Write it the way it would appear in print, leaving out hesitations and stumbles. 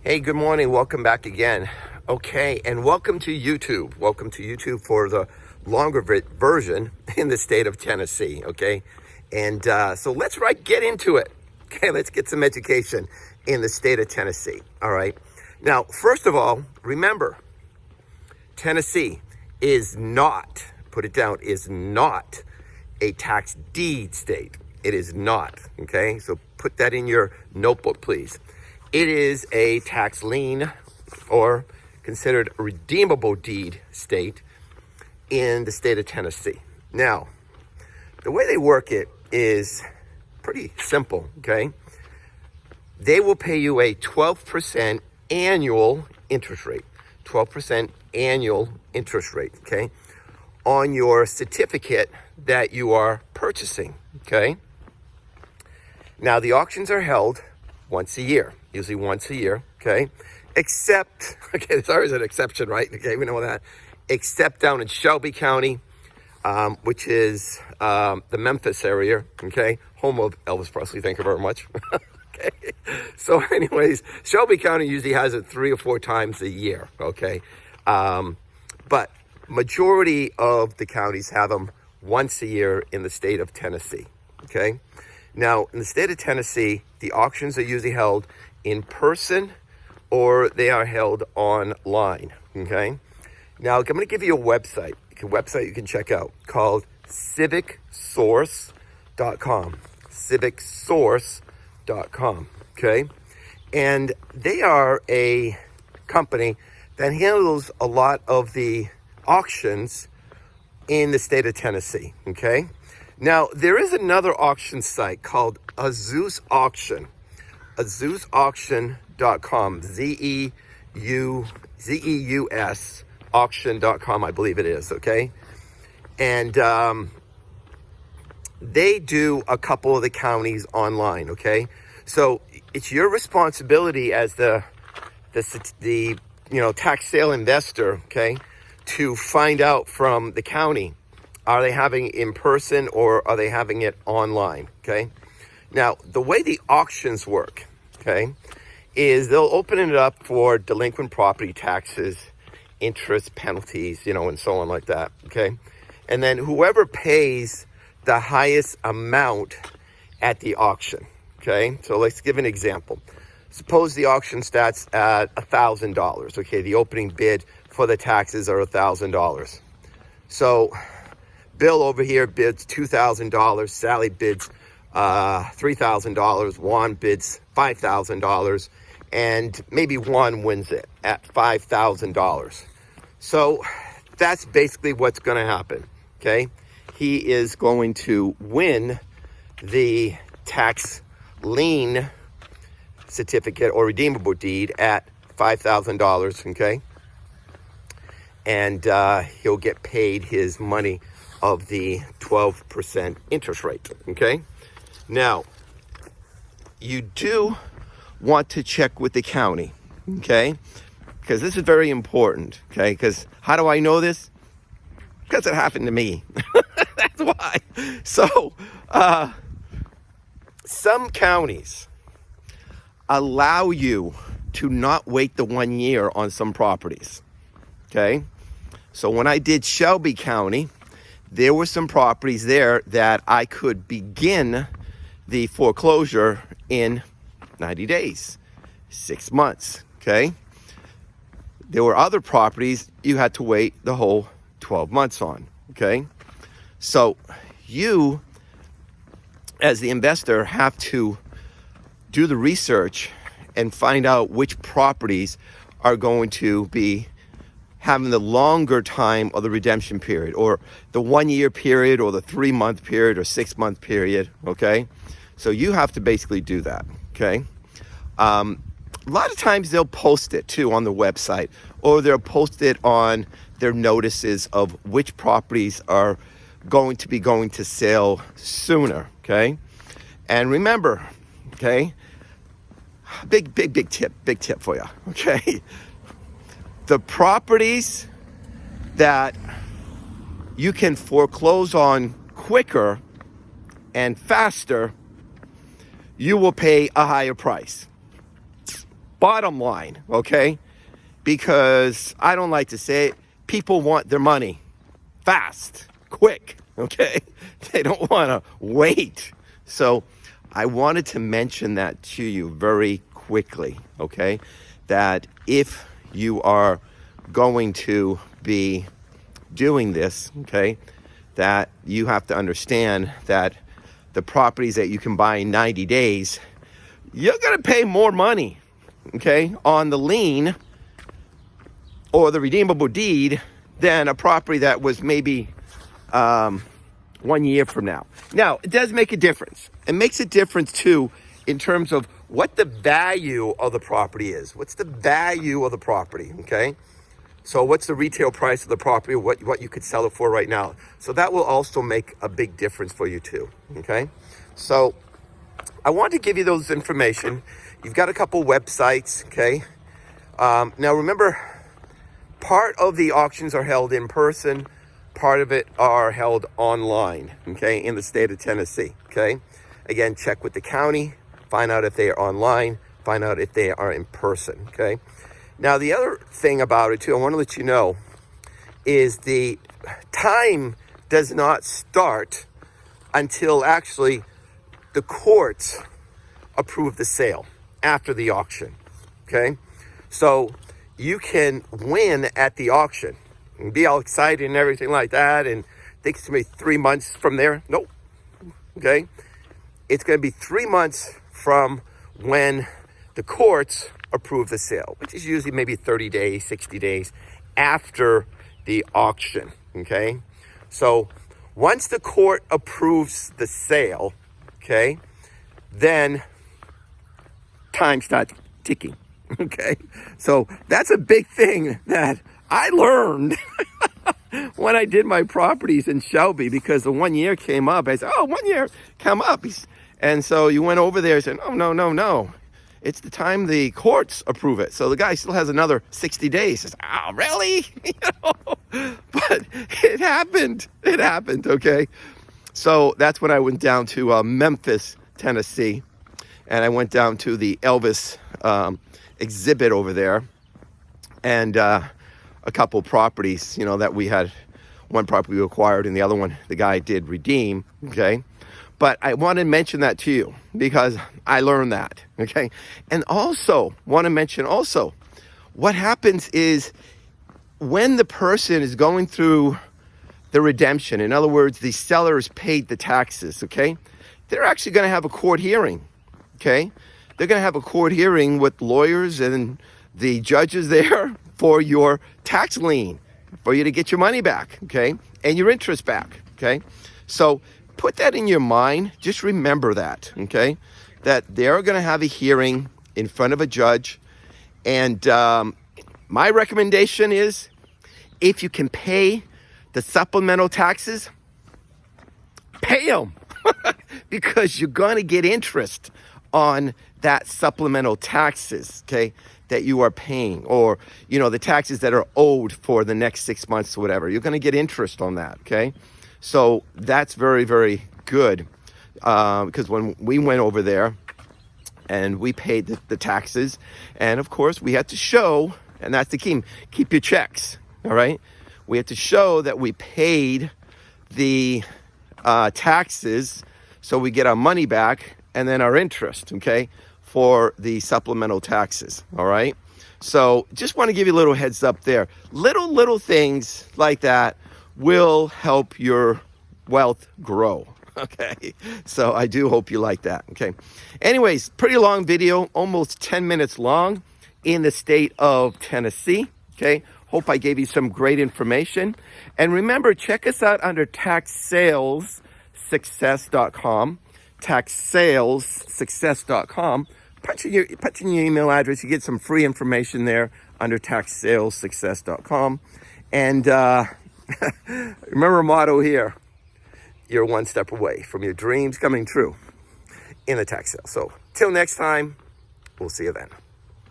Hey, good morning. Welcome back again. Okay, and welcome to YouTube. Welcome to YouTube for the longer version in the state of Tennessee, okay? And so let's get into it. Okay, let's get some education in the state of Tennessee, all right? Now, first of all, remember, Tennessee is not, put it down, is not a tax deed state. It is not, okay? So put that in your notebook, please. It is a tax lien or considered a redeemable deed state in the state of Tennessee. Now, the way they work it is pretty simple, okay? They will pay you a 12% annual interest rate, 12% annual interest rate, okay, on your certificate that you are purchasing, okay? Now, the auctions are held once a year, usually once a year, okay? Except, okay, there's always an exception, right? Okay, we know that. Except down in Shelby County, which is the Memphis area, okay? Home of Elvis Presley, thank you very much. Okay, so anyways, Shelby County usually has it 3 or 4 times a year, okay? But majority of the counties have them once a year in the state of Tennessee, okay? Now, in the state of Tennessee, the auctions are usually held in person or they are held online, okay? Now, I'm going to give you a website you can check out called civicsource.com, civicsource.com, okay? And they are a company that handles a lot of the auctions in the state of Tennessee, okay? Now, there is another auction site called Azeus Auction, azeusauction.com, Zeus auction.com, I believe it is, okay? And they do a couple of the counties online, okay? So it's your responsibility as the tax sale investor, okay, to find out from the county, are they having it in person or are they having it online, okay? Now, the way the auctions work, okay, is they'll open it up for delinquent property taxes, interest, penalties, and so on like that, okay? And then whoever pays the highest amount at the auction, okay? So let's give an example. Suppose the auction starts at $1,000, okay? The opening bid for the taxes are $1,000. So Bill over here bids $2,000. Sally bids $3,000. Juan bids $5,000. And maybe Juan wins it at $5,000. So that's basically what's going to happen, okay? He is going to win the tax lien certificate or redeemable deed at $5,000, okay? And he'll get paid his money of the 12% interest rate, okay? Now, you do want to check with the county, okay? Because this is very important, okay? Because how do I know this? Because it happened to me. That's why. So, some counties allow you to not wait the 1 year on some properties, okay? So when I did Shelby County, there were some properties there that I could begin the foreclosure in 90 days, 6 months, okay? There were other properties you had to wait the whole 12 months on, okay? So you, as the investor, have to do the research and find out which properties are going to be having the longer time of the redemption period, or the 1 year period, or the 3 month period, or 6 month period, okay? So you have to basically do that, okay? A lot of times they'll post it too on the website, or they'll post it on their notices of which properties are going to sale sooner, okay? And remember, okay, big tip for you, okay? The properties that you can foreclose on quicker and faster, you will pay a higher price. bottom line, okay? Because I don't like to say it, people want their money fast, quick, okay? They don't want to wait. So I wanted to mention that to you very quickly, okay? That if you are going to be doing this, okay, that you have to understand that the properties that you can buy in 90 days, you're going to pay more money, okay, on the lien or the redeemable deed than a property that was maybe 1 year from now. Now, it does make a difference. It makes a difference, too, in terms of what the value of the property is. What's the value of the property, okay? So what's the retail price of the property, what you could sell it for right now? So that will also make a big difference for you too, okay? So I want to give you those information. You've got a couple websites, okay? Now remember, part of the auctions are held in person, part of it are held online, okay, in the state of Tennessee, okay? Again, check with the county, find out if they are online, find out if they are in person, okay? Now, the other thing about it, too, I want to let you know, is the time does not start until actually the courts approve the sale after the auction, okay? So you can win at the auction and be all excited and everything like that and think it's going to be 3 months from there. Nope, okay? It's going to be 3 months from when the courts approve the sale, which is usually maybe 30 days, 60 days after the auction, okay? So once the court approves the sale, okay, then time starts ticking, okay? So that's a big thing that I learned when I did my properties in Shelby, because the 1 year came up. I said, oh, 1 year come up. And so you went over there and said, oh, no. It's the time the courts approve it. So the guy still has another 60 days. He says, oh, really? But it happened. It happened, okay? So that's when I went down to Memphis, Tennessee. And I went down to the Elvis exhibit over there. And a couple properties, that we had. One property we acquired and the other one the guy did redeem, okay? But I want to mention that to you because I learned that, okay? And also, want to mention also, what happens is when the person is going through the redemption, in other words, the seller has paid the taxes, okay? They're actually going to have a court hearing, okay? They're going to have a court hearing with lawyers and the judges there for your tax lien, for you to get your money back, okay? And your interest back, okay? So put that in your mind. Just remember that, okay? That they're going to have a hearing in front of a judge. And my recommendation is if you can pay the supplemental taxes, pay them because you're going to get interest on that supplemental taxes, okay, that you are paying, or, the taxes that are owed for the next 6 months or whatever. You're going to get interest on that, okay? So that's very, very good because when we went over there and we paid the taxes, and of course we had to show, and that's the key, keep your checks, all right? We had to show that we paid the taxes so we get our money back and then our interest, okay, for the supplemental taxes, all right? So just want to give you a little heads up there. Little things like that will help your wealth grow, okay? So I do hope you like that, okay? Anyways, pretty long video, almost 10 minutes long in the state of Tennessee, okay? Hope I gave you some great information. And remember, check us out under taxsalessuccess.com, taxsalessuccess.com. Punch in your email address. You get some free information there under taxsalessuccess.com. And remember our motto here, you're one step away from your dreams coming true in the tax sale. So till next time, we'll see you then.